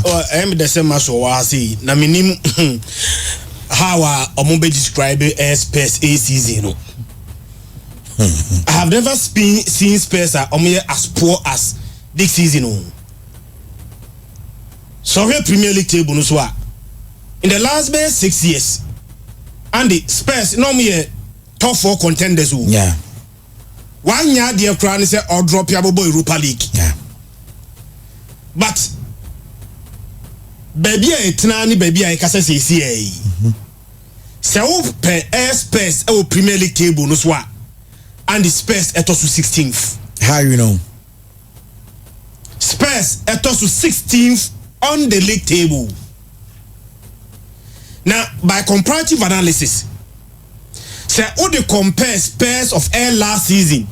I'm the same as was see. Na minim how Omumbe describe it as Spurs a season. I have never seen Spurs as poor as this season. So here Premier League table no so in the last 6 years, and the Spurs normally top 4 contenders. Yeah. 1 year the crown is or drop your Europa League. Yeah. But baby I can say so per Spurs Premier League table no so and the Spurs to 16th. How you know? Spurs to 16th on the league table. Now, by comparative analysis, say all the compare Spurs of air last season,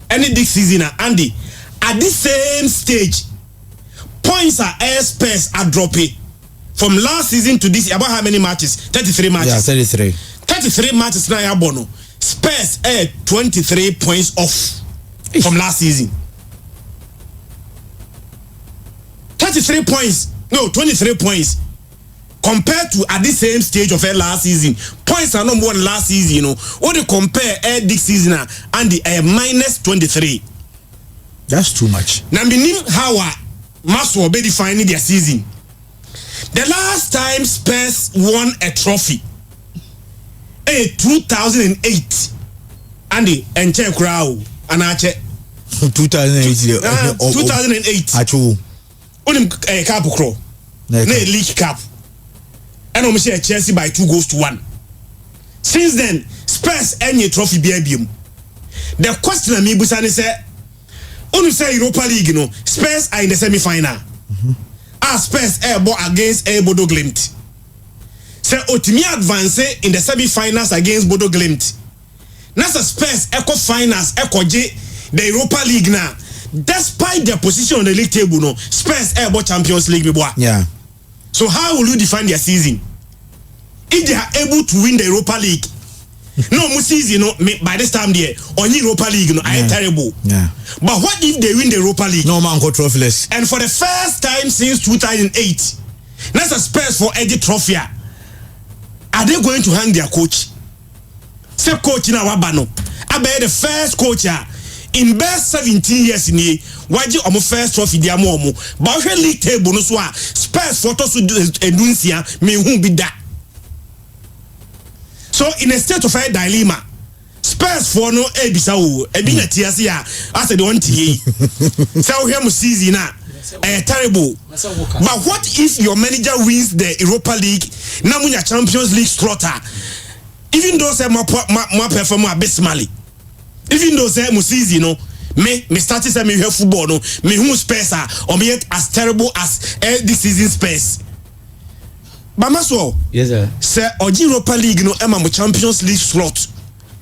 any this season, Andy, at the same stage, points are air Spurs are dropping from last season to this. About how many matches? 33 matches. Yeah, 33. 33 matches now. Bono Spurs 23 points off from last season. 33 points. No, 23 points. Compared to at the same stage of last season, points are number 1 last season, you know. What they compare this season and the minus 23. That's too much. Now, meaning how Mass will be defining their season. The last time Spurs won a trophy, 2008, and the entire crowd, and I check 2008. 2008. Actually, cup crow, league cup. And I'm saying Chelsea by 2-1. Since then, Spurs any trophy BIBM. The question of me Busani said, only say Europa League, you know, Spurs are in the semi-final. Spurs ball against Bodo Glimt. Say Otimi advance in the semi-finals against Bodo Glimt. Nasa Spurs echo finals echo J the Europa League now. Despite their position on the league table, no Spurs ball Champions League boy. Yeah. So how will you define their season? If they are able to win the Europa League, no more season, by this time there on Europa League, I terrible. Yeah. But what if they win the Europa League? No man go trophyless. And for the first time since 2008, that's a Spurs for Eddie Trophy. Are they going to hang their coach? Say coach in our bano. I bet the first coach in best 17 years in here. Why do you first trophy dia momo? But when league table no so Spurs photos eduncia me who be that. So in a state of a dilemma, Spurs for no ebisa wo ebi na tiase a as the one tie. So here mo season na terrible. But what if your manager wins the Europa League, na munya Champions League slaughter? Even though say my perform abysmally. Even though say mo season me started say me hear football no me who Spurs are or me yet as terrible as this season Spurs. Bamaso. Yes sir. Say Europa League no Emma Champions League slot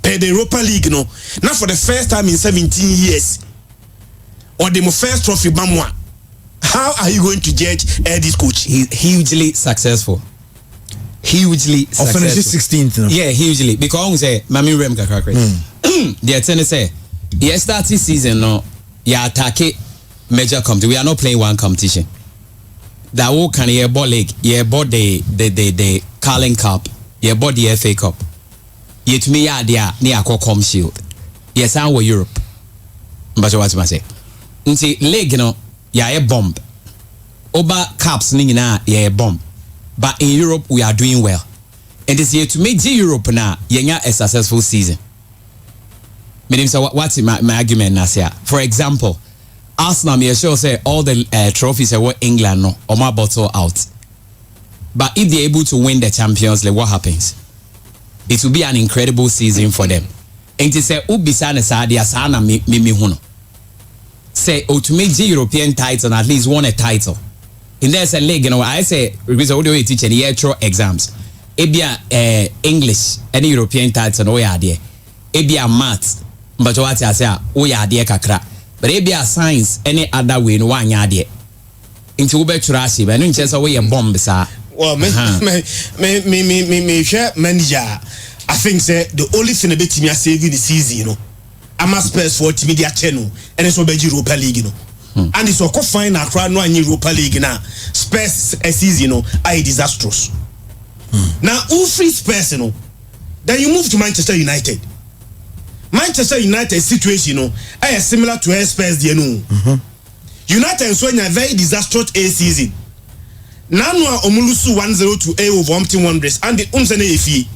per the Europa League no. Now for the first time in 17 years. Or the first trophy bamwa. How are you going to judge this coach? He's hugely successful. Hugely successful. Finishing 16th. No? Yeah, hugely. Because I say, Mami Rem Kakakre. The attendant say, yeah, starting season no, yeah, attack major competition. We are not playing one competition. That will can you ball league, yeah, bought the Carling Cup, yeah, bought the FA Cup. Yet me ya dia near Com Shield. Yes, I were Europe. But what I say? Nti league no, yeah, a bomb. Oba cups nina, yeah, a bomb. But in Europe we are doing well. And this year to make the Europe now, yeah, a successful season. So what's my argument now? For example, Arsenal may sure say all the trophies are England no or my bottle out. But if they're able to win the Champions League, what happens? It will be an incredible season for them. And to say Ubisane Sadia Sana mi huno. Say to make the European title and at least won a title. And there's a league, you know, I say because all the way teach any year exams. Ebia English, any European title, no idea. Ebia maths. But what I say, oh yeah, dear kakra. But it be a science any other way no one idea. Into Uber Churasi, but no chance away a bomb, sir. Well, me share manager. I think say the only thing a bit me saving the season, you know. I'm a Spurs for media channel and it's over Europa League, you know. and it's a fine across no Europa League now. Spurs a season, disastrous. Now, who free Spurs, then you move to Manchester United. Manchester United situation, is similar to Spurs, United so a very disastrous A season. Now, Omulusu 1-0 to A over Hampton Wanderers and the Umsene Efi.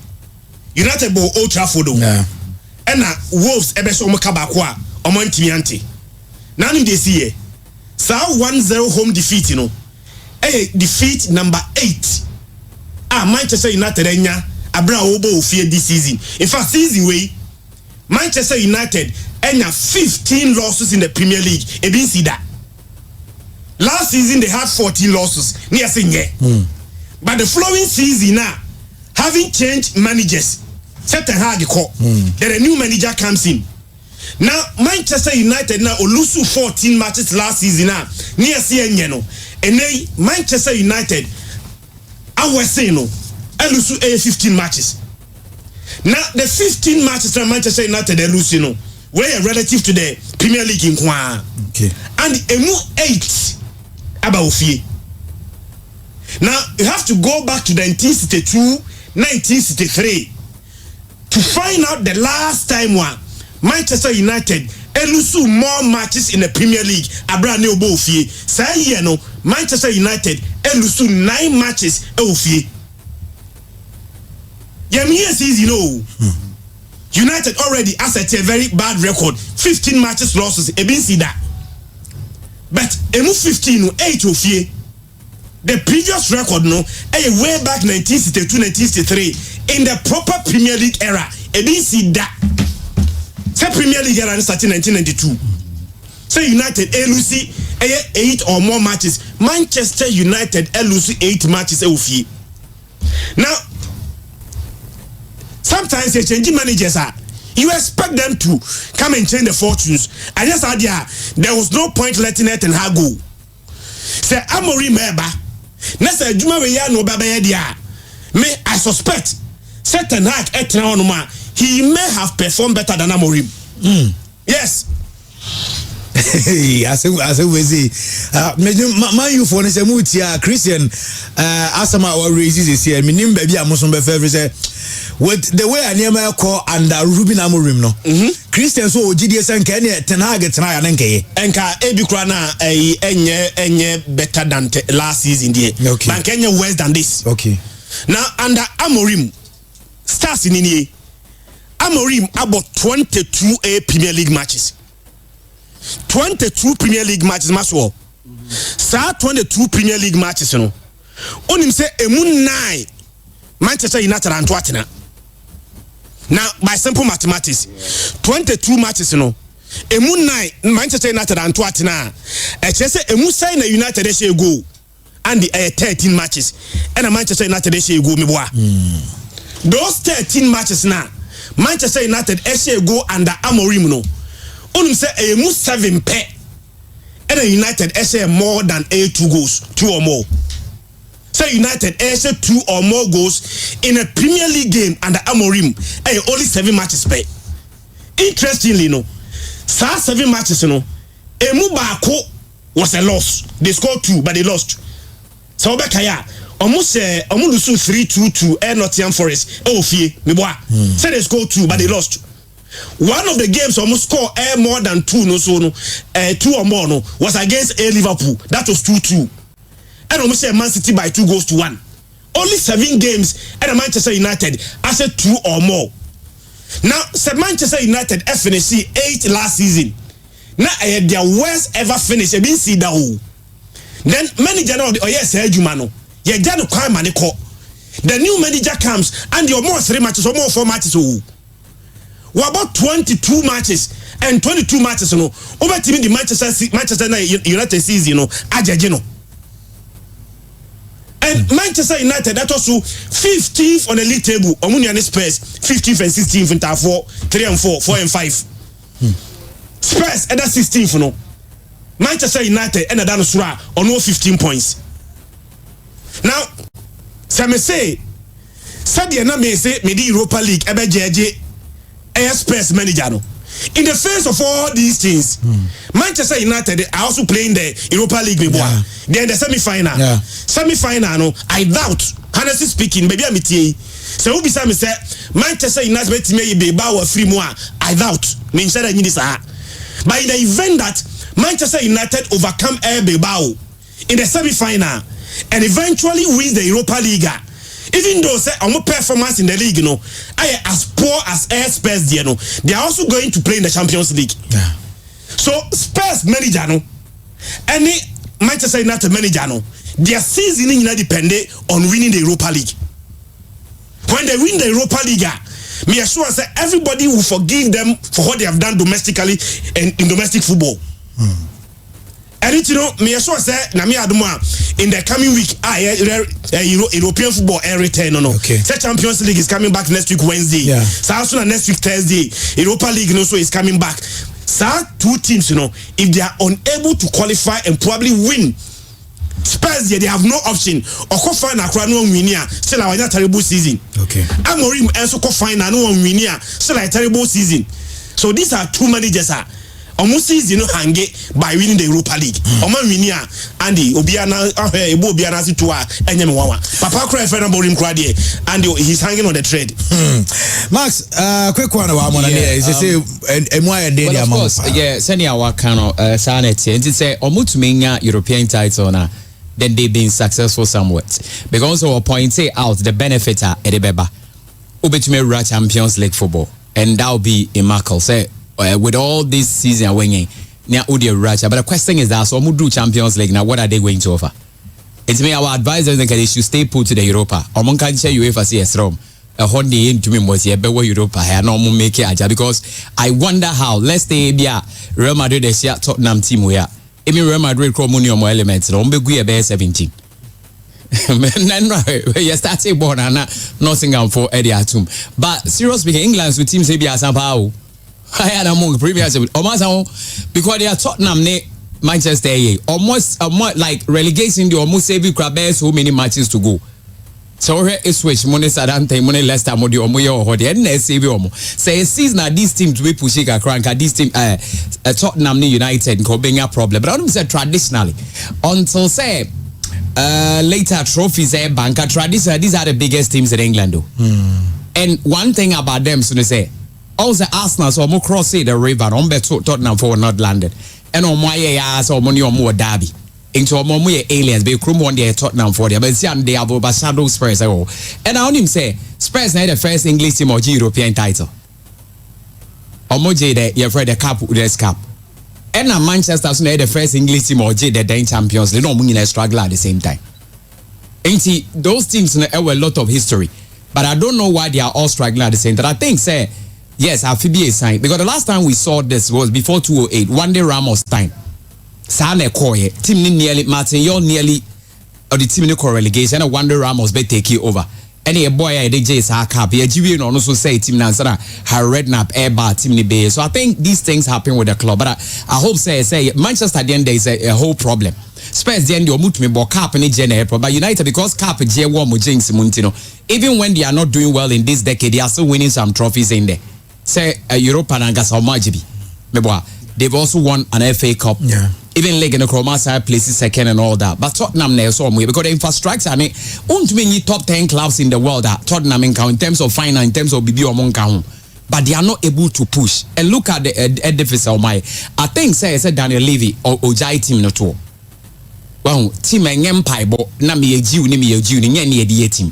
United ball Old Trafford. And Wolves ebeso Mokabakwa, Omontimiante. Now, they see so 1-0 home defeat, defeat number 8. Manchester United enya abra obo ofie this season. In fact, season way Manchester United enya 15 losses in the Premier League. Ebin see that. Last season they had 14 losses. Near saying but the following season now, having changed managers, certain hard then a new manager comes in. Now Manchester United now lose 14 matches last season now. Near saying and Manchester United I was saying I lose 15 matches. Now the 15 matches that Manchester United they lose, were relative to the Premier League in Kwa. Okay. And emu 8 about fee. Now you have to go back to the 1962, 1963 to find out the last time one Manchester United lose more matches in the Premier League. Abra ne obo fee. Say here no Manchester United lose 9 matches fee. United already has a very bad record. 15 matches losses. Ebin see that. But emu 15 8 fee. The previous record way back 1962, 1963 in the proper Premier League era. Ebin see that. Say Premier League era started 1992. Say United lose 8 or more matches. Manchester United lose 8 matches fee. Now sometimes they change managers you expect them to come and change the fortunes. I just had there was no point letting it and her go. Say Amorim Meba. Next Juma we no baba dia. Me I suspect certain hack he may have performed better than Amorim. Yes. I say we say man you for say mutia Christian asama or raises this year minim baby amoson be favor say with the way Anema call under Ruben Amorim no Christian so GDS and Kenny Ten Hag try and enka ebi kura na enye better than last season there. Okay. But Kenya worse than this. Okay. Now under Amorim stars in here Amorim about 22 Premier League matches. 22 Premier League matches maswo. Sa 22 Premier League matches no. Onim say emu 9 Manchester United and Tottenham. Now by simple mathematics 22 matches emu 9 Manchester United and Tottenham. E say emu say na United dey go and the 13 matches and Manchester United dey go me boa. Those 13 matches now Manchester United go under Amorim no. Only say emu 7 pe and United more than 2 goals, 2 or more. Say United 2 or more goals in a Premier League game under Amorim only 7 matches pe. Interestingly sa 7 matches emu baako was a loss. They scored 2 but they lost. So Obekaya almost lose 3-2 to Nottingham Forest. Fie me boa. Say they scored 2 but they lost. One of the games almost score more than 2 2 or more was against Liverpool. That was 2-2. And almost Man City by 2 goals to 1. Only 7 games and Manchester United as a 2 or more. Now, Manchester United finished 8 last season. Now their worst ever finish. Then manager Jumano. The new manager comes and your more 3 matches or more 4 matches. What about 22 matches and 22 matches over team the Manchester United season ajajino. And Manchester United that also 15th on the league table. Omuniani Spurs 15th and 16th in top 4, 3 and 4, 4 and 5. Spurs at 16th Manchester United and Adano Sura on 15 points. Now, some say Sadia na me say me the Europa League ebe jeje Spurs manager no. in the face of all these things, Manchester United are also playing the Europa League. Yeah. They're in the semi-final. Yeah. Semi-final, no, I doubt, honestly speaking, maybe I'm it. So who be say Manchester United may be about free more. I doubt. But in the event that Manchester United overcome Bilbao in the semi-final and eventually wins the Europa League, even though say our performance in the league, I as poor as Spurs, they are also going to play in the Champions League. Yeah. So Spurs manager, any Manchester United manager, their season is dependent on winning the Europa League. When they win the Europa League, me assure say everybody will forgive them for what they have done domestically and in domestic football. And me assure say na me aduma in the coming week European football return Okay. Say Champions League is coming back next week Wednesday. Yeah. So also next week Thursday Europa League also is coming back. So two teams if they are unable to qualify and probably win, Spurs they have no option. Or go find a crown one winner. Still a terrible season. Okay. Amorim also go find a one winner. Still a terrible season. So these are two managers. Almost season hang by winning the Europa League. Oman winner Andy Obiana Obiana situa enyem wawa. Papa cry for Amorim cry there and he's hanging on the thread. Max, quick one about one there. Is say and why a day of course, yeah, send our kind of sanity. And it's say Omutumenya European title na. Then they've been successful somewhat. Because we point out the benefit are Edebeba. Ubetume Champions League football. And that will be a miracle. Say with all this season winning, near Udi Racha. But the question is that so do Champions League now, what are they going to offer? It's me our advisors that they should stay put to the Europa. Or man can share UEFA CS Rome. A Honda into me was here, but Europa here no more make it because I wonder how. Let's say Real Madrid they share Tottenham team we are. Emi Real Madrid call money on my elements. No, be good about 17. You start a born and Nottingham for Eddie Atum. But seriously speaking, England's with teams be as somehow. I had among previous almost because they are Tottenham Manchester almost like relegation. They almost say we grab so many matches to go. So here is switch money Sadante money Leicester modi omoye or the NSA omo. Say season na this team to be pushing a crank this team Tottenham United ko being a problem. But I don't say traditionally until say later trophies banker traditionally these are the biggest teams in England though. And one thing about them so they say also Arsenal so mo cross the river on bet Tottenham for not landed. And on my so money on more derby. Into a more aliens, be crew one day Tottenham for them, but see, they have overshadowed Spurs. And I only say Spurs need the first English team or European title. Or more J, you've read the cup, this cup. And Manchester need the first English team or J, the Dane champions. They don't win a struggle at the same time. And see, those teams have a lot of history, but I don't know why they are all struggling at the same time. I think, say, yes, I feel be a sign because the last time we saw this was before 2008, one day Ramos time. Sane Koye, team nearly Martin, you're nearly or the team in the relegation and Wonder Ramos be take it over. Any boy I DJ is a cap, yeah, GV no also say team Nansana her rednap air bar team ni be. So I think these things happen with the club. But I hope say Manchester at the end there is a whole problem. Spurs the end you move me but cap any general but United because cap J one mo James Muntino. Even when they are not doing well in this decade, they are still winning some trophies in there. Say Europa and Gasa Majibi. They've also won an FA Cup. Yeah. Even League in the Chroma side places second and all that. But Tottenham there some way because the infrastructure and won't mean top 10 clubs in the world that Tottenham in terms of finance, in terms of BB among count. But they are not able to push. And look at the edifice of my I think say Daniel Levy or Ojai team no to. Well, team and empire but na me a Jew ni the team.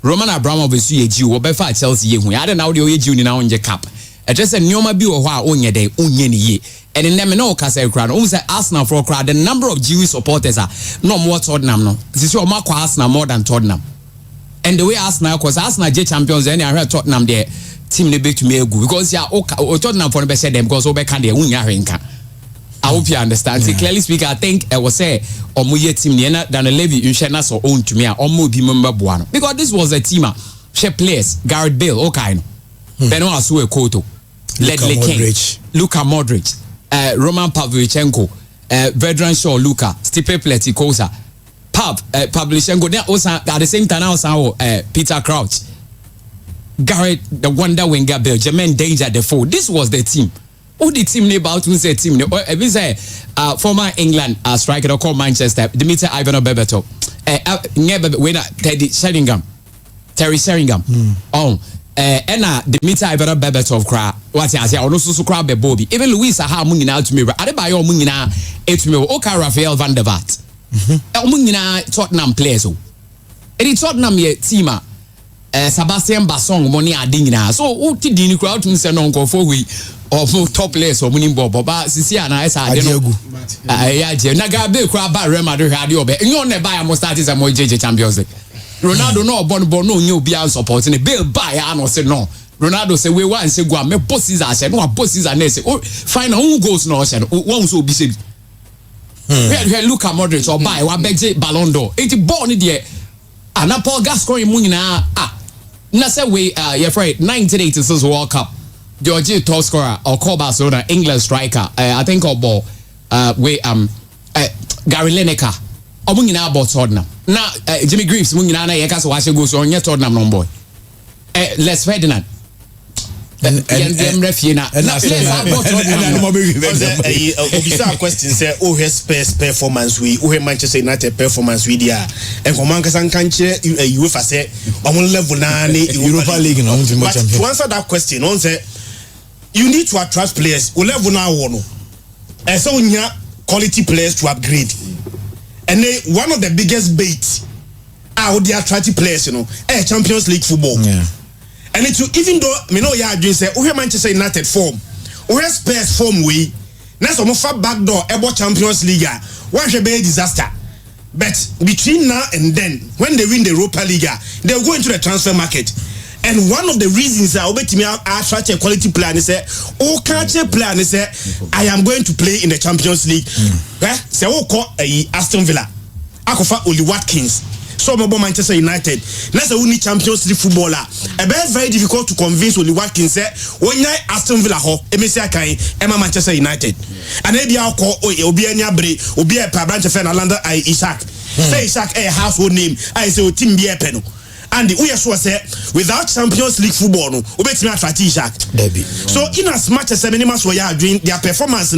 Roman Abramovich you a Jew or befa Chelsea you. I don't know the Jew now in the cap. I just said Nyoma bi o ha onye day onye ni ye. And in them no kasa crowd almost say Arsenal for crowd the number of Jewish supporters are no more Tottenham no. This is more Arsenal more than Tottenham. And the way Arsenal cause Arsenal J champions and I heard Tottenham there team they big to me good because yeah Tottenham for the best them because obe can they unya renka. I hope you understand. Yeah. Clearly speaking, I think I was say omuye team niena than a levy unshena so own to me omu bi member buano because this was a team she players Gareth Bale okay no. Beno Asue Koto Ledley King Luka Modric Roman Pavlyuchenko Vedran Shaw Luka Stipe Pletikosa Pavlyuchenko then also at the same time also Peter Crouch Garrett the wonder winger Bill Jermaine Danger the four. This was the team Who the team name about to say team name? We say former England striker called Manchester, Dimitri Ivanov Berbatov. Terry Sheringham. Oh, Dimitri Ivanov Berbatov cry. What I say? I also cry be Bobby. Even Luis Aha mungina to me. Adebayo mungina to me. Oka Rafael van der Vaart. Mungina Tottenham players. Edi Tottenham ye teama. Sebastian Bassong money adingina. So who ti dini crowd to say no for we of top players or winning bob. But sisi ana esa adeno. Ya je. Naga be crowd ba Real Madrid radio be. Nyo ne buy am start is a mo JJ Champions League. Ronaldo no born no new be supporting the bill buy and say no. Ronaldo say we want say go me bosses are say no bosses are say oh final who goes no say one so be say Luka Modric or buy one beg Ballon d'Or. It born there. And Paul Gascoigne munina na say we you're afraid 1986 World Cup. Georgie top scorer or call Barcelona England striker. I think or ball we Gary Lineker. Munina about Tottenham. Now Jimmy Greaves munina na yeka so washe go so on Tottenham no boy. Les Ferdinand. And refina. Obisa question say oh Spurs performance we oh Manchester United performance we dia and command kasan kanche UEFA say on level na Europa League no but to answer that question on say you need to attract players o level na wo no and so nya quality players to upgrade and one of the biggest bait are the attractive players Champions League football. And it even though me know ya adwin say we Manchester United form we Spurs form we na so mo fa back door ebo Champions League one should be a disaster, but between now and then when they win the Europa League they will go into the transfer market. And one of the reasons I obetimi attract a quality player and say o catch a player and say I am going to play in the Champions League. Say o call Aston Villa akofa Oli Watkins. So Manchester United. That's a only Champions League footballer. It's very difficult to convince Oli Watkins say when you Aston Villa ho, Emma Manchester United. And then they call Obi Bre, Obi a branch of Orlando Isaac. Say Isaac a household name. I say team be a peno. And we also say without Champions League football, no, Obetimi attract Isaac. So in as much as Seminima so ya doing their performance,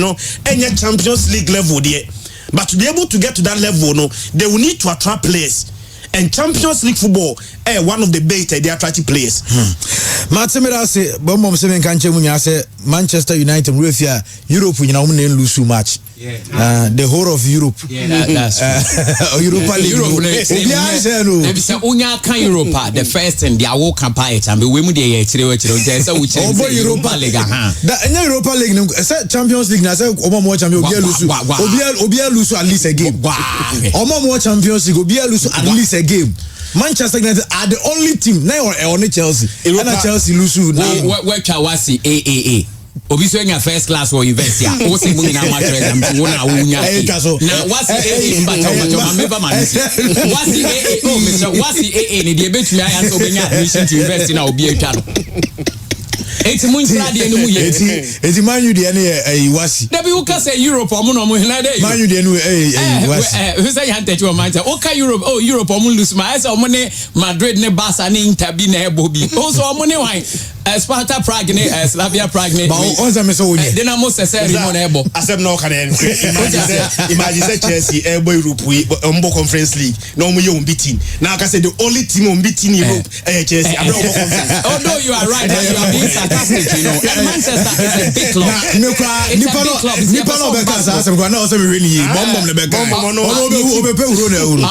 any Champions League level there. But to be able to get to that level, they will need to attract players. And Champions League football, one of the better, they attractive players. Matemira say, Bomb 7 can't say Manchester United, Europe, lose too much. The whole of Europe. That's Europa League. Europa, the first and the Awo campaign, and the women they Europa League. The Europa League, Champions League, I said, Omo Champions League, lose at least a game. Omo Champions League, lose at least a game. Manchester United are the only team now on Chelsea. And Chelsea lose now. Where Chawasi AAA. Obiso nya first class or invest ya. O se munina mattress am wona wunya. Na what's AA mbata member man. What's AA? Oh Mr. What's AA ni de betumi ayan so benya admission to invest na obi atwa no. Eti mun trade no mu ye. Eti Man U de na wasi. Da bi uka say Europe omo no mo hina dey. Man U de no wasi. Who say you hante to Manchester? Okay Europe, oh Europe omo lose my say omo ne Madrid ne Barca ne Inter bi na ebo bi. Also omo ne wan Sparta Prague ne Slavia Prague ne. Ba on say me so wonye. Then amo say Rimon ebo. Accept no can imagine say Chelsea ebo Europe we ombo Conference League. No mo ye unbeaten. Now I can say the only team unbeaten in Europe Chelsea. Although you are right, you are being fantastic, and Manchester is a big club. Nipa no be kasa asem kwa na o se me really yi bomb le be kan. Obe pe uro na uro.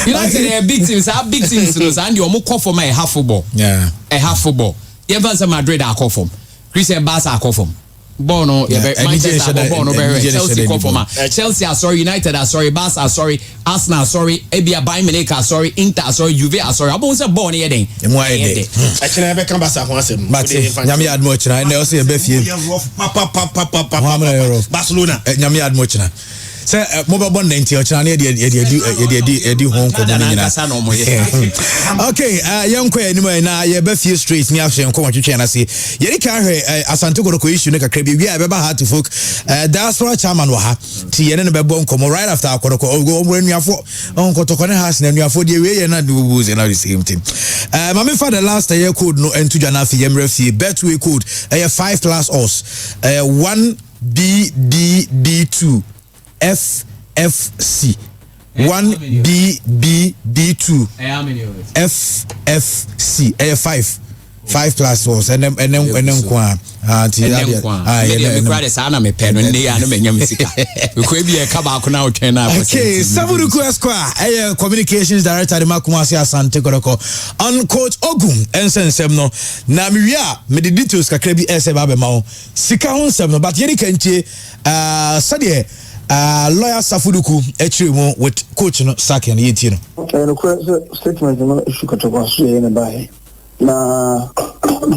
United are big teams, are big teams and you omo call for my half football. Yeah. A half football. Even some Madrid are call from. Christian Barca are call from. Bono, Manchester Bono, Chelsea call from. Chelsea are sorry, United are sorry, Barca are sorry, Arsenal are sorry, Ebia Bayern Munich are sorry, Inter are sorry, Juve are sorry. Abo say born here then. Actually, I be come Barca ho asem. But nyame ad much na e say be fie. Barcelona. Nyame ad much na. say mobile bond 90 or channel edi home okay young queen anyway na ye be few streets ni afse nko watwetwe na se ye ka hwe Asante Kotoko issue ne kakra bi wi be ba heart to folk Diaspora chairman wa ha ti ye ne be bo nkomo right after Kotoko o nuafo Kotoko ne has na nuafo de we ye na do buze na the same thing mama for the last year code no entu jana fi yemre fi betway code 5 class os 1BBB2 FFC 1BBB2 FFC 5 plus was and then kwa okay Samuel Kwesqua communications director de Makumasi Asante Kotoko on coach Ogum ensensem no na miwia me the details kakra bi ese ba be ma sika honsem no but yeri kantie sade lawyer Safuduku echiremu with coach no sack and yeti no statement no Kotoko so ye na bai na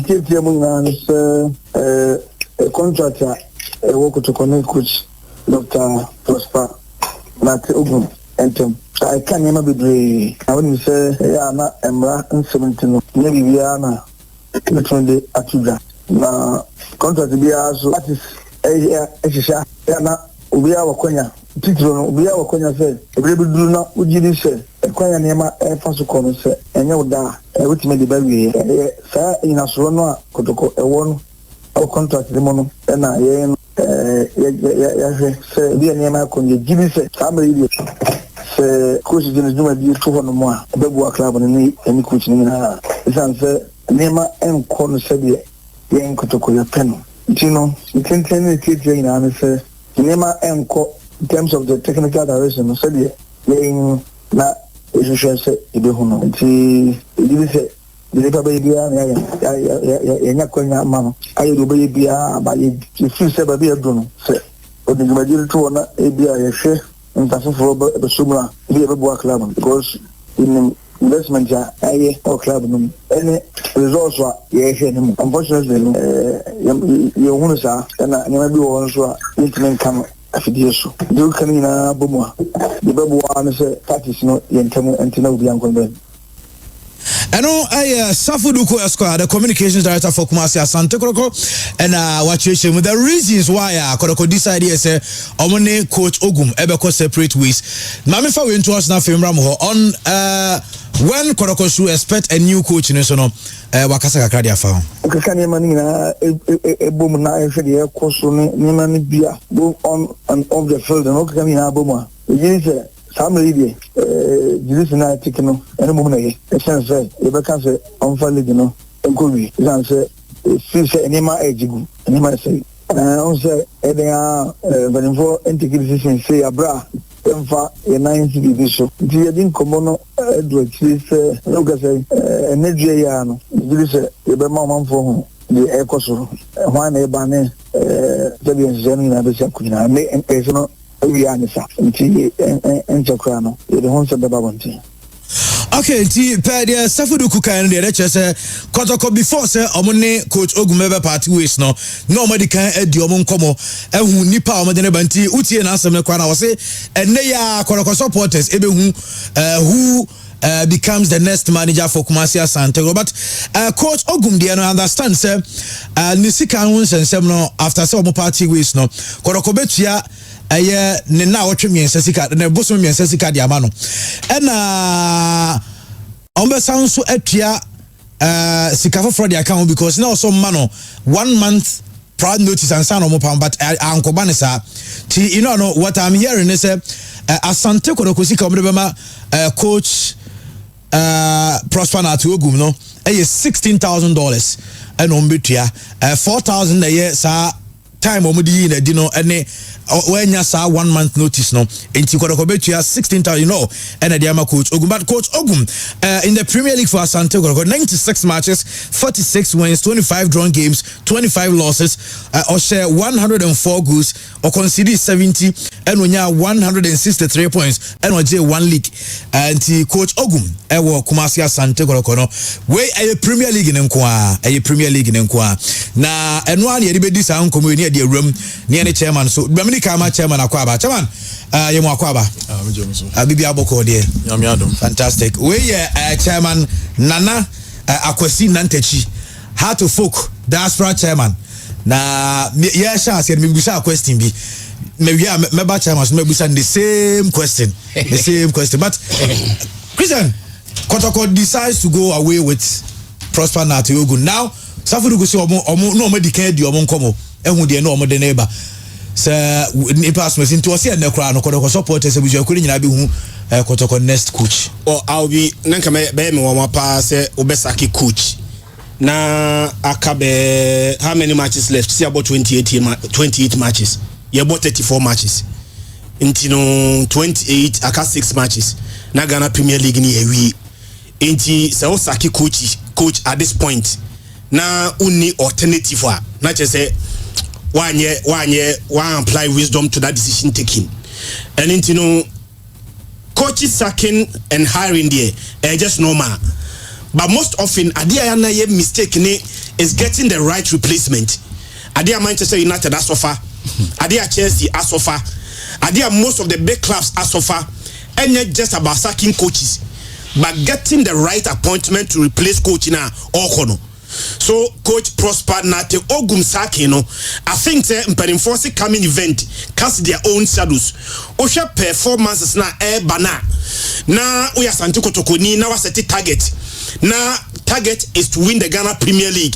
kitia munga se contractor work to connect coach Dr. Prosper na te Ogum entem I can never be brave I when you say ya na emra 17 no maybe we are na metonde atuga na contract bi aso that is ehia na obi a wakonya titro no obi a wakonya se ebrebi duru na ujiri se kwanya nema faso kono se enye uda wetime de bawie sa ina so no Kotoko ewo no o contract de mono na ye ya se bi nema konje jiri se samre se coach de no bi to hono mo a bebu club no ni eni coach ni na isan se nema enko no se bi ye Kotoko ya peno tino intentene tete ina na se nema enko in terms of the technical direction no se bi ye na issue say ibe hono nti ibi se the paper be bia na ya nyakonya mama ayi do be bia ba ye fi se ba bia do no se o de ma jiri to na e bia ye hwe ntafoforo be sumra bi be bo club because in investment ja aye o club no any results wa ye hwe no unfortunately ye hono sa na nyama bi wo so a internet come afidieso do kanina bomwa the babu an say parties no yentemu entina obi ankon Eno Safuduku Esquire, the communications director for Kumasi Asante Kotoko, and watching with the reasons why Kotoko decided say omone coach Ogum ebeko separate ways. Mami fa we into us na film ramho on when Kotoko should expect a new coach in so no wakasa kakra dia fa. Okaka ni mani na ebom na efe de ekoso ni mani bia both on and off the field no okaka ni na bom a. Yiri Sammy Lee, this night taken no, and a moment, a sense, you can say, on Fally, you know, and could be, answer, if you any my age, and you might say, also, they are very for integration, say a bra, and for a 9 so. You didn't come on, Edward, look at say, and Nedriano, this is a mama for the Ecoso, one a banner, Fabian Zen, and the Sakuna, and personal. We are Enchokrano, the Honsa Babonti. Okay, the Safuduku can the say Kotoko before say omone coach Ogumebe party ways no nobody can edi omon komo ehu nipa omode banti utie na asem kwa na wo say enne ya Kotoko supporters ebe hu who becomes the next manager for Kumasi Asante. But coach Ogum dey no understand say nisika hu nsensem no after say omo party ways no Kotoko betua aye ne na wotwe miensa sika na boso miensa sika dia ma no na ombesan so atua sika for the account because now so ma no 1 month proud notice and sign omo but ankoba ne sa ti you know what I'm hearing is Asante Kotoko sika ombe be ma coach Prosper na to Ogum no $16,000 and ombetua $4,000 a year sa time omudi na di no ene when you saw 1 month notice no enti Kotoko betua 16,000 you know and the ama coach Ogum but coach Ogum in the Premier League for Asante Kotoko 96 matches 46 wins 25 drawn games 25 losses or share 104 goals or concede 70 and when you 163 points and or J1 league and coach Ogum ewo Kumasi Asante Kotoko no we a Premier League in Nkwa na enwa na ye be dis an komo ni yɛ de room ne ne chairman so Dominic Ama chairman akwaba chairman yɛ mo akwaba bibi aboko de fantastic we chairman Nana Akwasi Nantechi how to folk Diaspora chairman na yeah sha say me busa question bi maybe member chairman so me busa the same question but Christian Kotoko decides to go away with Prosper Natiogu now Safudu go say omo no omo dikan di omo nkomo ehun de no omo de neighbor say nipa so into say na kra no Kotoko supporters e buja kuri nyina bi hu Kotoko next coach or I'll be nanka me wama pa say obesaki coach na akabe how many matches left see about 28 matches you about 34 matches into 28 aka 6 matches na Ghana Premier League ni ewi enti say osaki coach at this point na uni alternative na che say one apply wisdom to that decision taking and into coach sacking and hiring there just normal. But most often, Adia na ye mistake is getting the right replacement. Adia Manchester United as offer, Adia Chelsea as offer, Adia most of the big clubs as offer, and not just about sacking coaches, but getting the right appointment to replace coach na Okono. So Coach Prosper Nate Ogum Sakino, I think the Imperinforce coming event cast their own shadows. Osha performances na bana. Na uya Asante Kotoko ni na waseti target. Now target is to win the Ghana Premier League.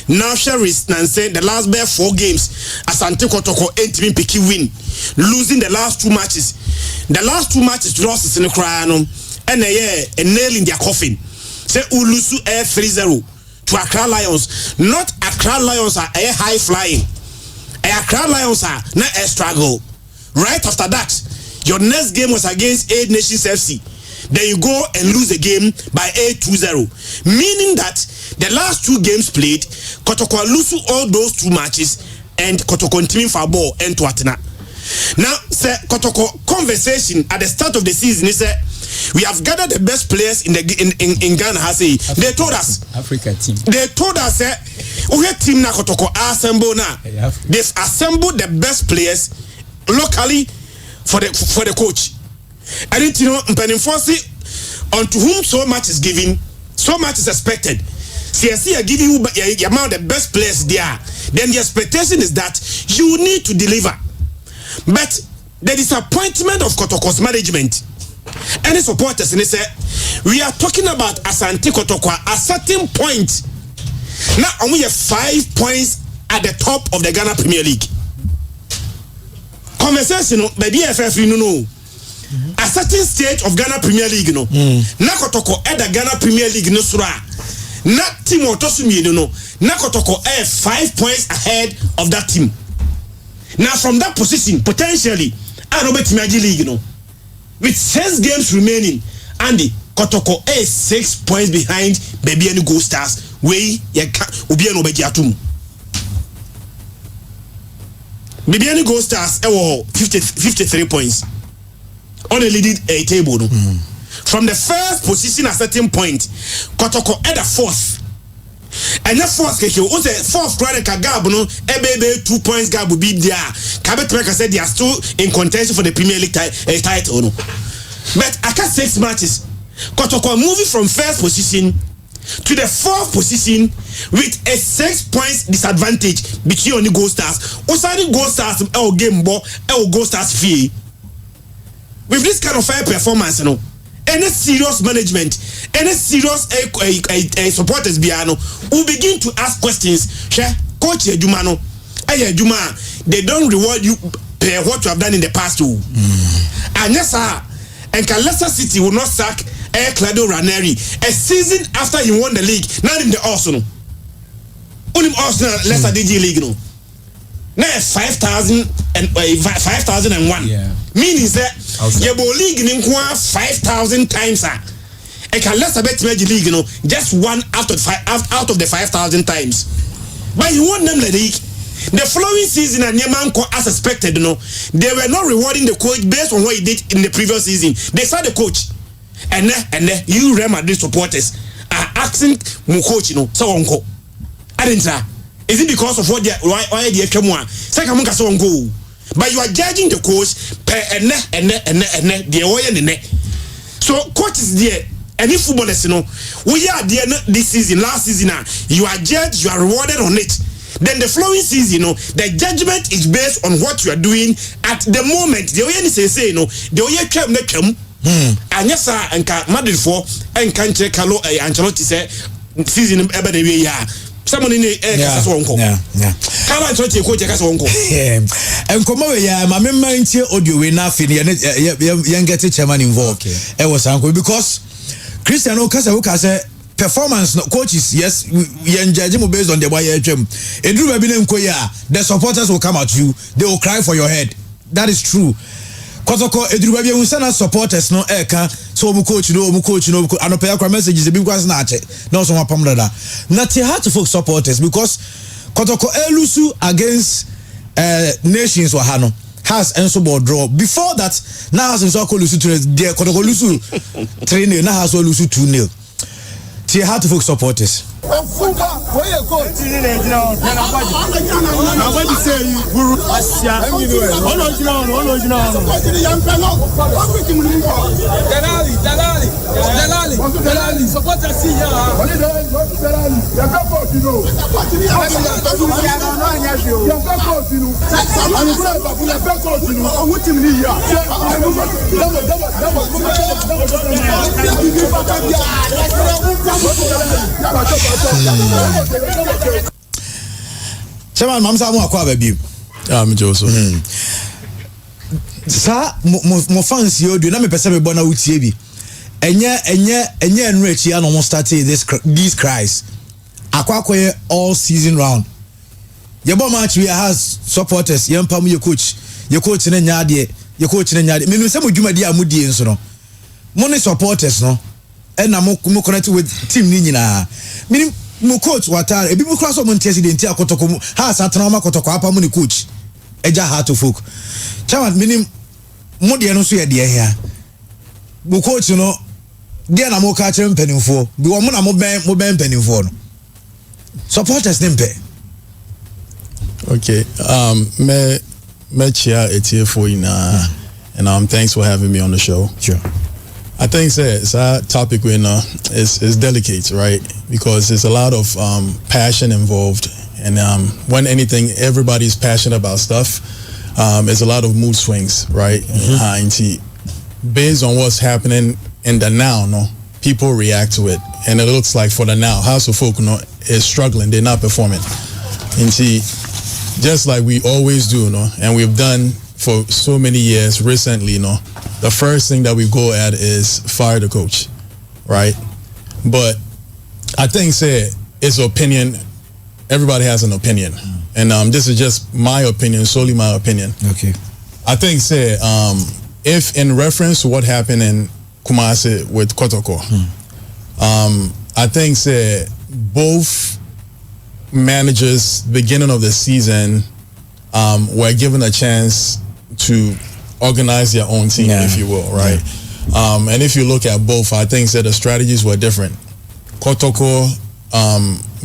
Now Sherry's Nancy the last bare 4 games Asante Kotoko ain't been picky win, losing the last 2 matches. The last 2 matches losses in the Crown and a nail in their coffin. Say Ulusu 3-0 to Accra Lions. Not Accra Lions are a high flying. Accra Lions are not a struggle. Right after that, your next game was against 8 Nations FC. Then you go and lose the game by 8-2-0. Meaning that the last 2 games played, Kotoko lose all those 2 matches and Kotoko team for ball and to Atena. Now, sir, Kotoko conversation at the start of the season is we have gathered the best players in Ghana. They told us Africa team. They told us we team na Kotoko assemble na. They've assembled the best players locally for the coach. And it, you know, unto whom so much is given, so much is expected. CSC are giving you the amount of the best players there. Then the expectation is that you need to deliver. But the disappointment of Kotoko's management, any supporters, and they say, we are talking about Asante Kotoko at a certain point. Now only have 5 points at the top of the Ghana Premier League. Conversation, by the FF, you know. A certain stage of Ghana Premier League, no. Nakotoko at the Ghana Premier League, no sura. Not team or Tosumi, no. Nakotoko 5 points ahead of that team. Now, from that position, potentially, I don't bet Magic League, no. With 6 games remaining, Andy Kotoko 6 points behind Baby and Gold Stars. Way Ubi and Obejatum. Baby and Gold Stars, 53 points. Only leading a table. No? From the first position at a certain point, Kotoko at the 4th. And that 4th, also 4th credit gab, no, 2 points gab will be there. Kabetmeka said they are still in contention for the Premier League title. No? But after 6 matches, Kotoko moving from first position to the 4th position with a 6 points disadvantage between only Gold Stars. Osani Gold Stars, game ball, Gold Stars fee. With this kind of fair performance, you know, any serious management, any serious supporters, Biano, who begin to ask questions. Coach Jumano, Juma, they don't reward you per what you have done in the past too. And yes, sir, and Leicester City will not sack Claudio Ranieri a season after he won the league. Not in the Arsenal. Only Arsenal Leicester DG League, no. Now 5,001. Yeah. Meaning that your league in 5,000 times. And can let's bet Magic League, you know, just one out of the 5,000 times. But you won them the league. The following season, and Yamanko as expected, you know, they were not rewarding the coach based on what he did in the previous season. They saw the coach, and you Real Madrid supporters are asking Mukoch, you know, so uncle. I didn't say. Is it because of what they why they come one? Second one can go. But you are judging the coach per and the oil in the neck. So coach is there. Any footballers, we are there this season, last season. You are judged, you are rewarded on it. Then the following season, the judgment is based on what you are doing at the moment. The way say, the way come. And yes, sir, and Madrid for and can't check hello, Ancelotti say season ever the way someone in the air. Can I try to quote your uncle? And come over here, my memory audio we nothing, young get chairman involved. It was uncle because Cristiano Casavuca said performance coaches, yes, we judge him based on the way gym. The supporters will come at you, they will cry for your head. That is true. Kotoko edrubabi unsana supporters no eka so omu coach no anopeya kwa messages ebi kwa na ache na so mapam dada na te hard to folk supporters because Kotoko elusu against nations wa hano has enso board draw before that now has enso ko lusu 2-0 there Kotoko lusu 3-0 now has lusu 2-0 te hard to folk supporters. Chairman, mamsa mo akwa baby. Me Joseph. Sa mo fans yo do na me pese me bona utie bi. Enye enrechi ya no mo start these cries. Akwa all season round. Ye bo match we has supporters, ye mpam ye coach na nyaade, ye coach na nyaade. Me no se mo dwumadi amudie nso no. Mo ne supporters no. E na mo connect with team ni nyina. Meaning mo coach watare ebi mo class of Montesi a Kotoko ha satana ma Kotoko apa mo ni coach eja ha to folk chairman meaning mo de no so ye de here mo coach no de na mo ka chere mpanimfo bi wo mo na mo ben mpanimfo no supporters dem pe. Okay, me chia etiefo ina and thanks for having me on the show. Sure. I think it's our topic is delicate, right? Because there's a lot of passion involved, and when everybody's passionate about stuff, there's a lot of mood swings, right? Based on what's happening in the now, people react to it, and it looks like for the now, House of Folk, is struggling; they're not performing. And just like we always do, and we've done for so many years recently, the first thing that we go at is fire the coach, right? But I think it's opinion. Everybody has an opinion, and this is just my opinion, solely my opinion. Okay. I think if in reference to what happened in Kumasi with Kotoko, I think both managers beginning of the season were given a chance to organize their own team, if you will, right? And if you look at both, I think the strategies were different. Kotoko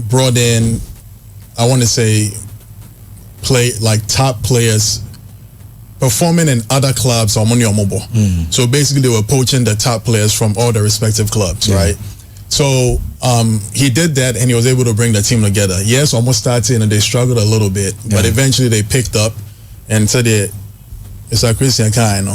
brought in, I want to say, top players performing in other clubs or money or mobile. So basically, they were poaching the top players from all the respective clubs, right? So he did that, and he was able to bring the team together. Yes, almost started, and they struggled a little bit, but eventually they picked up and said it's like Christian kind,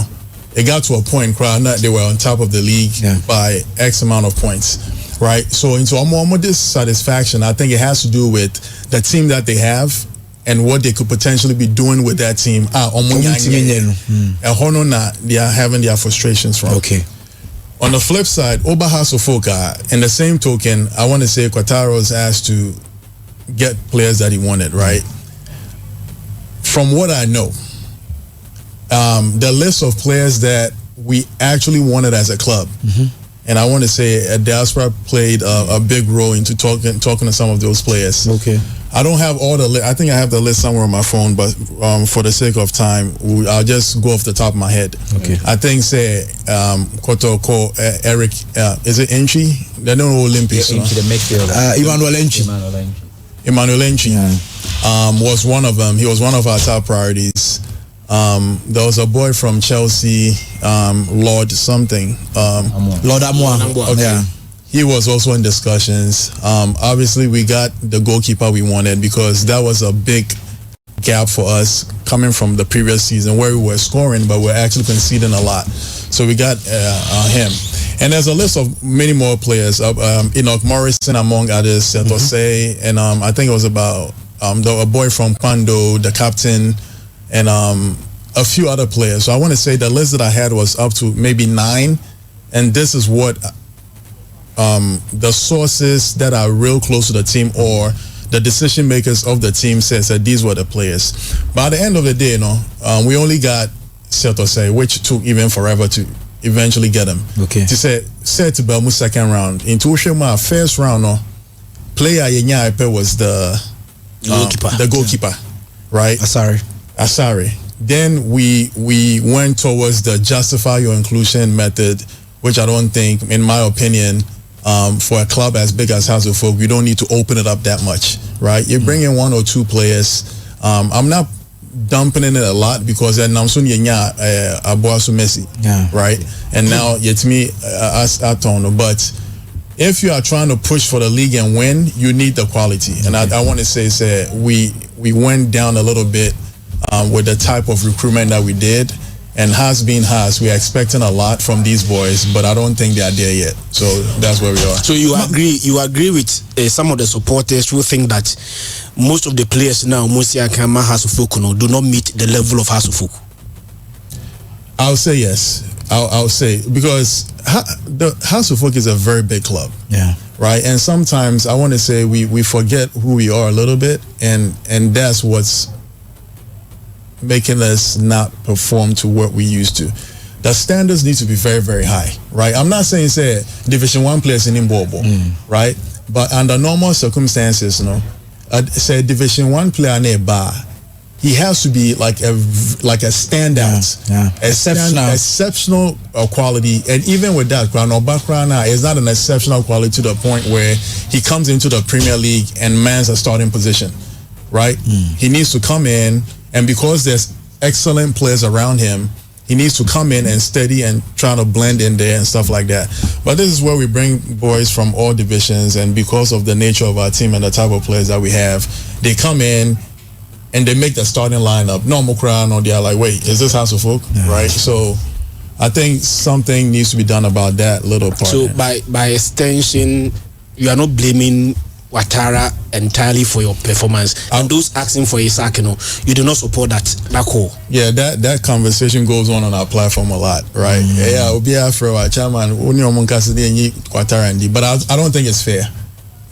It got to a point, they were on top of the league by X amount of points, right? So into almost dissatisfaction, I think it has to do with the team that they have and what they could potentially be doing with that team. They are having their frustrations from. Okay. On the flip side, Obaha Sofoka, in the same token, I want to say Quataro was asked to get players that he wanted, right? From what I know, the list of players that we actually wanted as a club, and I want to say Diaspora played a big role into talking to some of those players. Okay. I don't have all the I think I have the list somewhere on my phone, but for the sake of time, I'll just go off the top of my head. Okay. I think Kotoko, Eric, is it Enchi? They don't know Olympics. Enchi, the midfielder. Emmanuel Enchi. Emmanuel Entry was one of them. He was one of our top priorities. There was a boy from Chelsea, Lord something. Lord Amwa. Okay. Yeah. He was also in discussions. Obviously, we got the goalkeeper we wanted because that was a big gap for us coming from the previous season where we were scoring, but we're actually conceding a lot. So we got him. And there's a list of many more players. Enoch Morrison, among others, Setose, and I think it was about a boy from Pando, the captain, and a few other players. So I want to say the list that I had was up to maybe 9, and this is what the sources that are real close to the team or the decision makers of the team says that these were the players. But at the end of the day, we only got Setose, which took even forever to eventually get him. Okay. To say to Belmu second round. Into Ushema first round, player Yenya was the goalkeeper, right? Asari. Then we went towards the justify your inclusion method, which I don't think, in my opinion, for a club as big as House of Folk, you don't need to open it up that much, right? You bring in 1 or 2 players. I'm not dumping in it a lot because then Namsun Yenya Abuasu Messi, right? And now it's me Atono. But if you are trying to push for the league and win, you need the quality. And I want to say we went down a little bit with the type of recruitment that we did. And we're expecting a lot from these boys, but I don't think they are there yet. So that's where we are. So you agree with some of the supporters who think that most of the players now, Musia Kama Hasufuku, do not meet the level of Hasufuku? I'll say yes. I'll say, because the House of Folk is a very big club. Yeah. Right? And sometimes I want to say we forget who we are a little bit, and that's what's making us not perform to what we used to. The standards need to be very, very high, right? I'm not saying Division 1 players in Imbobo, right? But under normal circumstances, say Division 1 player in a bar, he has to be like a standout, exceptional quality. And even with that, background is not an exceptional quality to the point where he comes into the Premier League and mans a starting position, right? He needs to come in, and because there's excellent players around him, he needs to come in and steady and try to blend in there and stuff like that. But this is where we bring boys from all divisions, and because of the nature of our team and the type of players that we have, they come in and they make the starting lineup. Normal crowd, or they're like, wait, is this House of Folk? Right? So I think something needs to be done about that little part. So by extension, you are not blaming Ouattara entirely for your performance, and those asking for a sack, you do not support that call. Yeah, that conversation goes on our platform a lot, right? Yeah, we'll be after our chairman, but I don't think it's fair.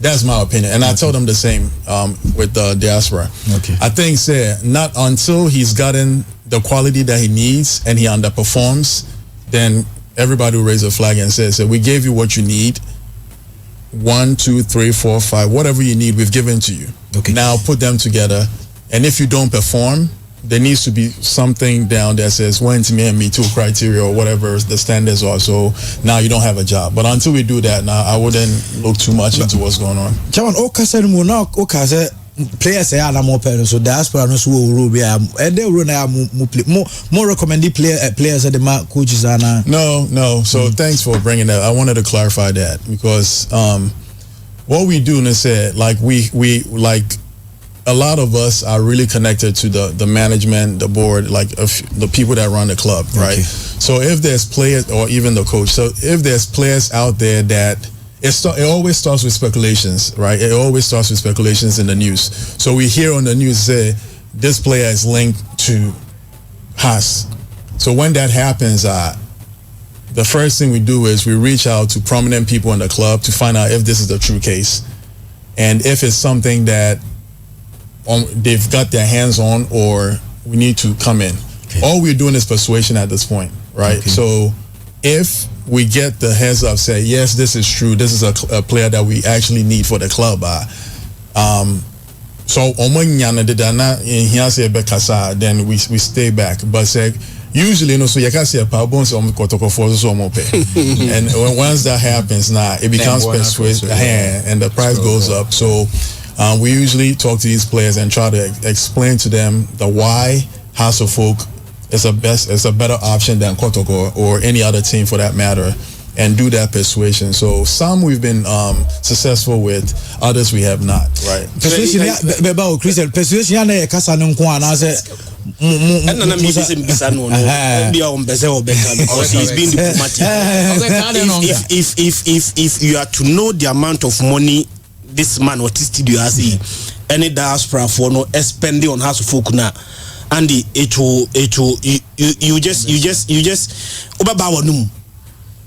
That's my opinion, and I told him the same with the Diaspora. Okay. I think not until he's gotten the quality that he needs and he underperforms, then everybody will raise a flag and say, so we gave you what you need. 1, 2, 3, 4, 5, whatever you need, we've given to you. Okay. Now put them together, and if you don't perform, there needs to be something down that says when to me and me too criteria or whatever the standards are. So now you don't have a job. But until we do that, now I wouldn't look too much into what's going on. Chairman, players say more parents, so Diaspora no so will be more recommended players at the coaches are now. No. So thanks for bringing that. I wanted to clarify that because what we do is like we like a lot of us are really connected to the management, the board, like the people that run the club, right? Okay. So if there's players or even the coach, so if there's players out there that it always starts with speculations, right? It always starts with speculations in the news. So we hear on the news say this player is linked to Haas. So when that happens, the first thing we do is we reach out to prominent people in the club to find out if this is a true case, and if it's something that they've got their hands on, or we need to come in. Okay. All we're doing is persuasion at this point, right? Okay. So if we get the heads up, say, yes, this is true, this is a player that we actually need for the club, so then we stay back. But say, usually, so you can see a power so Kotoko for and once that happens, it becomes persuasive and the price goes up. So we usually talk to these players and try to explain to them the why House of Folk is a better option than Kotoko or any other team for that matter, and do that persuasion. So some we've been successful with, others we have not, right? Persuasion, Christian, persuasion na kasa no nko ana say na me say bisa no bia on bese o beka because he's been diplomatic. If you are to know the amount of money this man or this studio has any diaspora for no spending on House of Folk na, and it will you just obaba wanum.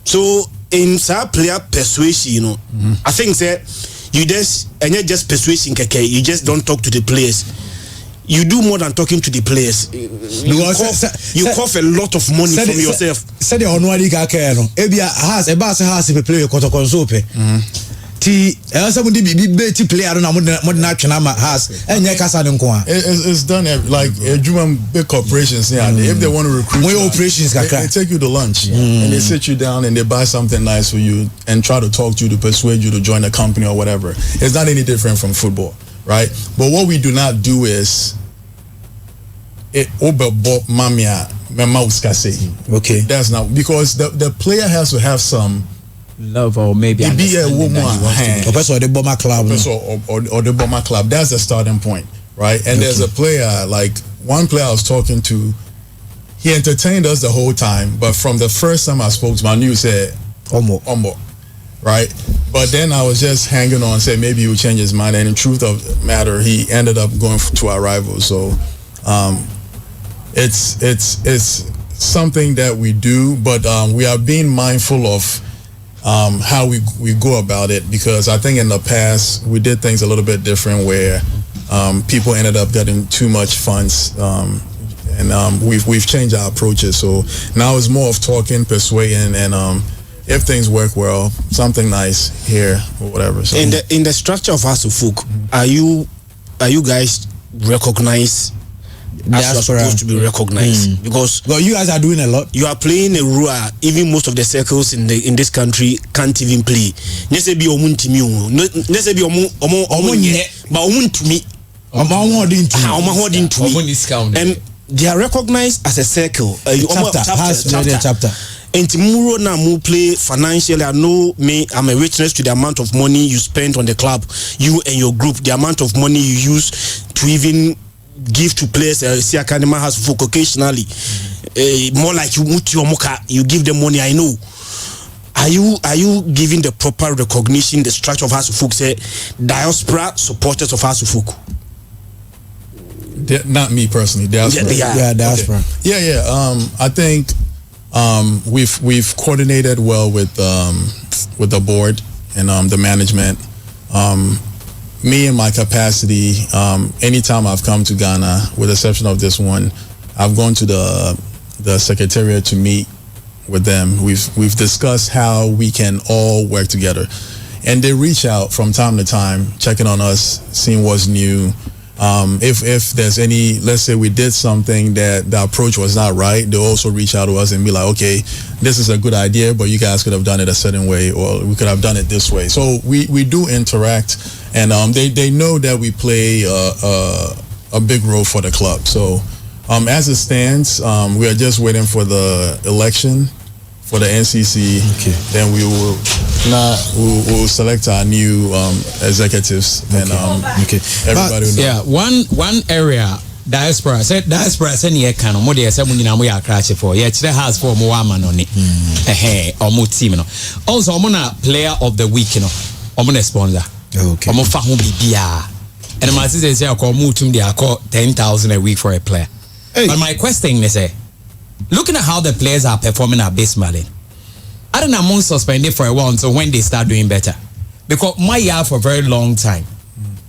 So in sa player persuasion, I think say you just persuasion keke, you just don't talk to the players. You do more than talking to the players. You cough a lot of money from yourself. Said the onwadi ka ke no. Ebia has pe player Kotoko nso pe. Ti somebody be player na mo na twena ma has enye kasa ne nko a. It's done like big corporations if they want to recruit more operations they take you to lunch and they sit you down and they buy something nice for you and try to talk to you to persuade you to join a company or whatever. It's not any different from football, right? But what we do not do is okay, that's not, because the player has to have some love or maybe be a woman or the bomber club or the bomber club. That's the starting point, right? And there's a player, like one player I was talking to, he entertained us the whole time, but from the first time I spoke to him, I knew he said Ombo, right? But then I was just hanging on, say maybe he would change his mind, and in truth of the matter, he ended up going to our rivals. So it's something that we do, but we are being mindful of how we go about it, because I think in the past we did things a little bit different where people ended up getting too much funds, and we've changed our approaches. So now it's more of talking, persuading, and if things work well, something nice here or whatever. So in the structure of House of Folk, are you guys recognized as you are supposed to be recognized? Because you guys are doing a lot. You are playing a role even most of the circles in this country can't even play. Nese bi omuntimi o. Nese bi but omuntumi. And they are recognized as a circle. Chapter. And tomorrow now we play financially. I know I'm a witness to the amount of money you spend on the club, you and your group, the amount of money you use to even give to players. See, Academy has folk occasionally. More like you give them money. I know. Are you giving the proper recognition, the structure of House of Folk, say Diaspora supporters of House of Folk? Not me personally. Diaspora. Yeah, Diaspora. Okay. Yeah. I think we've coordinated well with the board and the management. Me in my capacity, anytime I've come to Ghana, with the exception of this one, I've gone to the secretariat to meet with them. We've discussed how we can all work together, and they reach out from time to time, checking on us, seeing what's new. If there's any, let's say we did something that the approach was not right, they'll also reach out to us and be like, okay, this is a good idea, but you guys could have done it a certain way, or we could have done it this way. So we do interact, and they know that we play a big role for the club. So as it stands, we are just waiting for the election for the NCC. Okay. Then we will select our new executives, and everybody will know. Yeah, one area Diaspora said near Kano mo dey say mo nyina mo ya crash for yeah chire house for mo ama no ne omo team no also omo na player of the week no omo na sponsor omo fa ho bibia and my sister say omo tum dey call 10,000 a week for a player. But my question is looking at how the players are performing at abysmally, I don't know, I'm suspended for a while until when they start doing better, because my year for a very long time.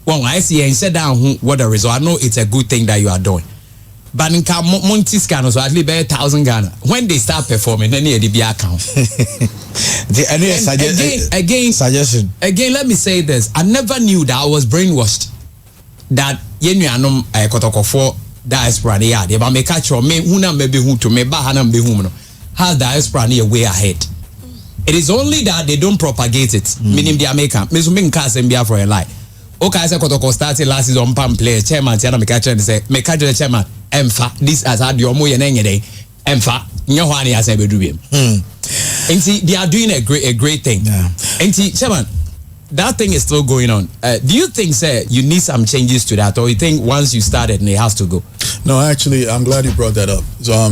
Well, I see and sit down what the result. I know it's a good thing that you are doing, but in Monty Scano, so at least 1,000 Ghana. When they start performing, then the DB account. Again, let me say this: I never knew that I was brainwashed. That Yenuanum Kotoko for Diaspora, they but me catch or me una maybe who to me bahana be whom no. How Diaspora near way ahead. It is only that they don't propagate it. Meaning the American, me so me cast and be for a lie. Okay, I said Kotoko started last season pam player chairman. Tiana Mekacha say Mekacha chairman. Emfa this as had your moye nenye day. Emfa nyohani as ebedubiem. And see, they are doing a great thing. Yeah. And see, chairman, that thing is still going on. Do you think, sir, you need some changes to that, or you think once you started, it has to go? No, actually, I'm glad you brought that up.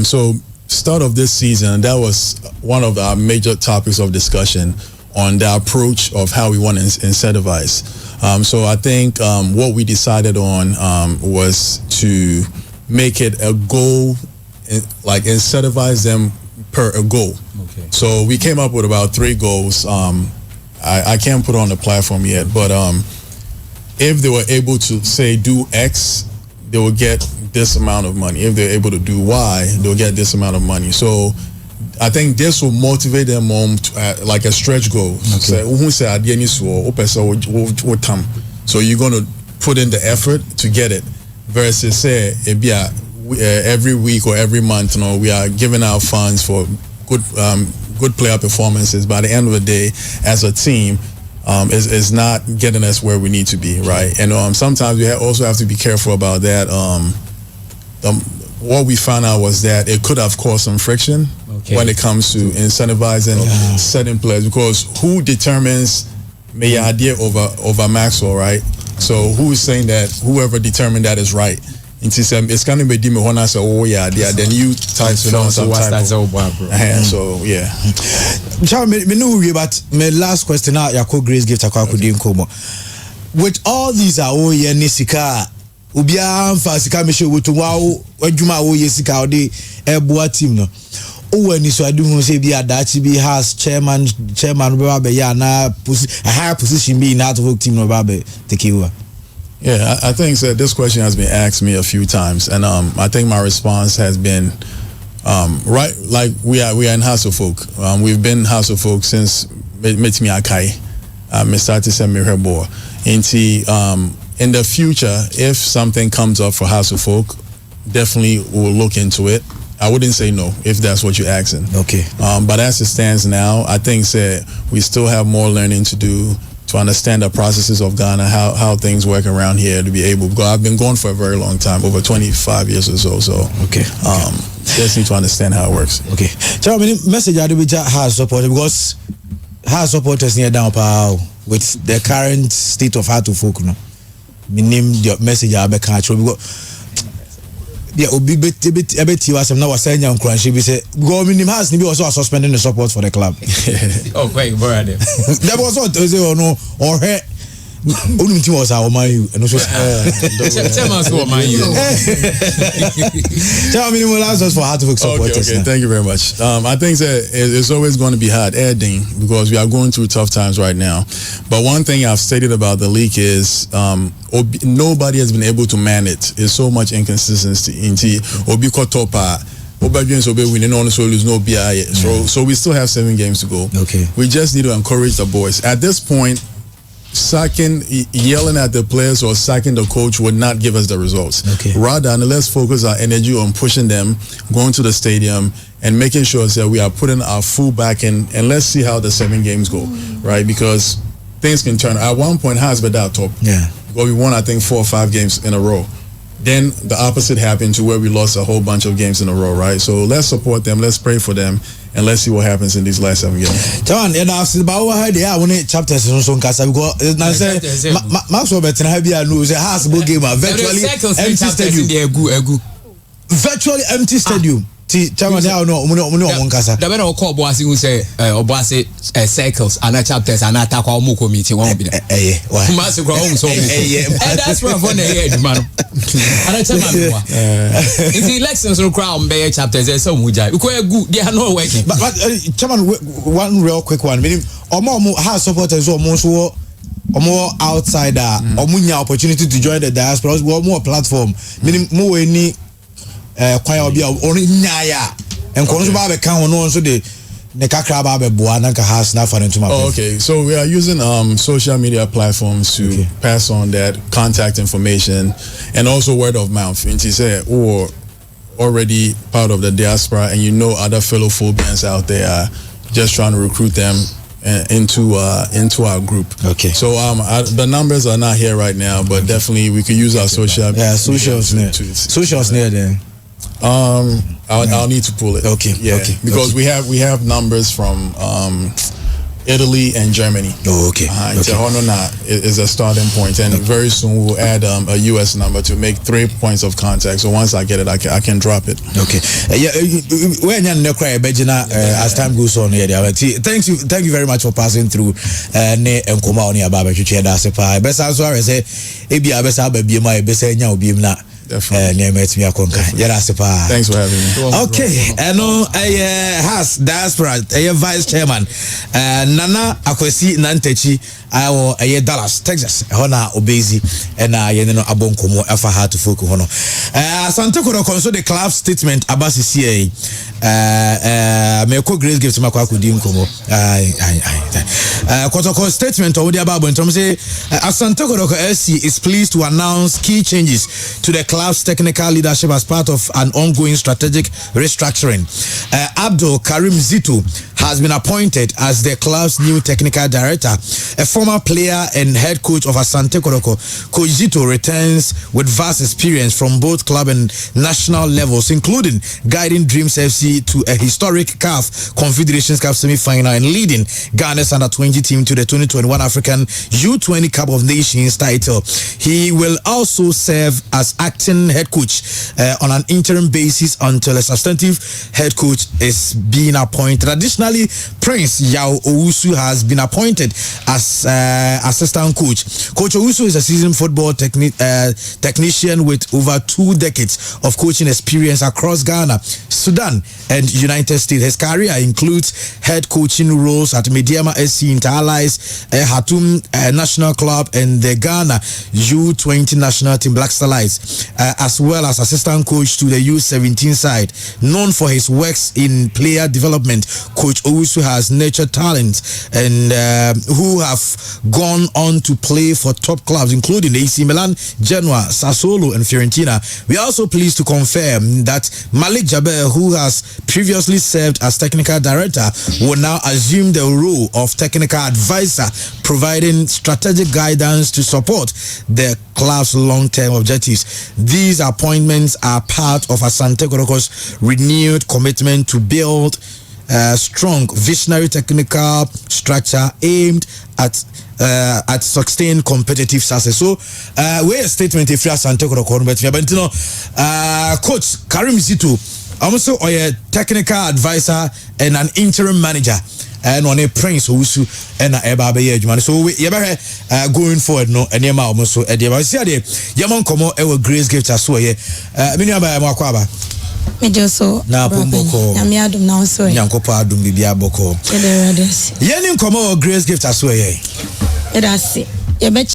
So start of this season, that was one of our major topics of discussion on the approach of how we want to incentivize. So I think what we decided on was to make it a goal, like incentivize them per a goal. Okay. So we came up with about 3 goals. I can't put on the platform yet, but if they were able to say do X, they will get this amount of money. If they're able to do Y, they'll get this amount of money. So I think this will motivate them on like a stretch goal. So you're going to put in the effort to get it versus say every week or every month, we are giving out funds for good player performances. By the end of the day, as a team, is not getting us where we need to be, right? And sometimes we also have to be careful about that. What we found out was that it could have caused some friction when it comes to incentivizing certain players, because who determines Meya idea over Maxwell, right? So who is saying that whoever determined that is right? It's kind of be me when I say, oh yeah, then you type some type of, so yeah. Me know we, but my last question now, Yako Grace gift Akwaku Dinkomo. With all these yeah nisika ubia fasika meshe wutu wao wadjuma wo yesika ode eboa team no. O ni so adu hu say bi adachi bi has chairman be ya na a higher position be in that whole team no be take over. Yeah, I think that this question has been asked me a few times, and I think my response has been right. Like we are in House of Folk. We've been House of Folk since Metimi Akai. Me started to me rebo. In the future, if something comes up for House of Folk, definitely we'll look into it. I wouldn't say no if that's what you're asking. Okay. But as it stands now, I think that we still have more learning to do to understand the processes of Ghana, how things work around here, to be able, because I've been gone for a very long time, over 25 years or so. So just need to understand how it works. Okay. So message I do with House supporters, because House supporters near down power with the current state of Heart of Folk. No, me name the message I be catch because yeah, obi beti was now was saying young crunch. Be say go minimum has ni be also suspending the support for the club. Oh, quite brother. That was what say or no or he only team was our Man U and also tell us what Man U. Tell me more answers for Heart of Folk supporters. Okay, thank you very much. I think that it's always going to be hard editing because we are going through tough times right now. But one thing I've stated about the league is nobody has been able to man it. There's so much inconsistency. Obi Kotopa, so we still have 7 games to go. Okay. We just need to encourage the boys. At this point, yelling at the players or sacking the coach would not give us the results. Okay. Rather, let's focus our energy on pushing them, going to the stadium, and making sure that we are putting our full back in, and let's see how the 7 games go, right? Because things can turn. At one point, has been that top. Yeah. Well, we won, I think, 4 or 5 games in a row. Then the opposite happened to where we lost a whole bunch of games in a row, right? So let's support them, let's pray for them, and let's see what happens in these last 7 games. John, and I said about what I want to chapters so Casa because I say Maxwell Betten have you lose a house game virtually empty stadium. Virtually empty stadium. Chairman now no Casa. The better call boss who say Obasi cycles and chapters and attack our Muko meeting won't be there. Master grow so and that's where for the head man. And I tell you in the elections or crown bay chapters there's some muja. Good they are not working. But Chairman, one real quick one. Meaning more house supporters or more outsider or more opportunity to join the diaspora or more platform. Meaning more any kwaya obi oni nyaya enkono so ba be kan wono so de ne kakra ba be boa na ka has na fa ntuma. Okay, so we are using social media platforms to pass on that contact information and also word of mouth. And she said, or already part of the diaspora and other fellow Phobians out there are just trying to recruit them into our group. Okay. So the numbers are not here right now, but definitely we could use our socials near there. I'll need to pull it. Okay. Yeah. Okay. Because we have numbers from Italy and Germany. Oh, okay. Honor is a starting point, and very soon we'll add a US number to make 3 points of contact. So once I get it, I can drop it. Okay. When as time goes on here, thank you very much for passing through. Ne enkoma oni ababa twetwe da se pa. Besa so are say ebi abesa ba bi ma besa nya obi na. Definitely. Thanks for having me. Okay, has Diaspora, vice chairman, Nana Akwesi Nantechi, I Dallas, Texas, Hona Obezi, and Abonkomo, Alpha to Foku Hono. Asante Kotoko, so the club statement about CCA, Meko Grace gives Makwaku Dinkomo. Kotoko statement over the Ababo in terms of Asante Kotoko SC is pleased to announce key changes to the club's technical leadership as part of an ongoing strategic restructuring. Abdul Karim Zito has been appointed as the club's new technical director. A former player and head coach of Asante Kotoko, Coach Zito returns with vast experience from both club and national levels, including guiding Dreams FC to a historic CAF Confederations Cup semi-final and leading Ghana's under-20 team to the 2021 African U20 Cup of Nations title. He will also serve as acting head coach on an interim basis until a substantive head coach is being appointed. Additionally, Prince Yao Owusu has been appointed as assistant coach. Coach Owusu is a seasoned football technician with over 2 decades of coaching experience across Ghana, Sudan, and United States. His career includes head coaching roles at Mediama SC Inter Allies, Hatum National Club, and the Ghana U20 national team Black Starlights, as well as assistant coach to the U17 side. Known for his works in player development, Coach Owusu has nurtured talents and who have gone on to play for top clubs including AC Milan, Genoa, Sassuolo, and Fiorentina. We are also pleased to confirm that Malik Jaber, who has previously served as technical director, will now assume the role of technical advisor, providing strategic guidance to support the club's long-term objectives. These appointments are part of Asante Kotoko's renewed commitment to build strong visionary technical structure aimed at sustained competitive success. So we a statement if you are Asante Kotoko, but Coach Karim Zito also a technical advisor and an interim manager, and on a Prince Owusu and a Ebabe Edman. So we going forward no and yama almost so at the Yaman Komo Ewa Grace gift as well. Miniaba Makwaba. Mejoso na Pumboko Yamiadum now so Yankopa Adum Bibia Boko. Yenin Komo Grace gift as well. That's it.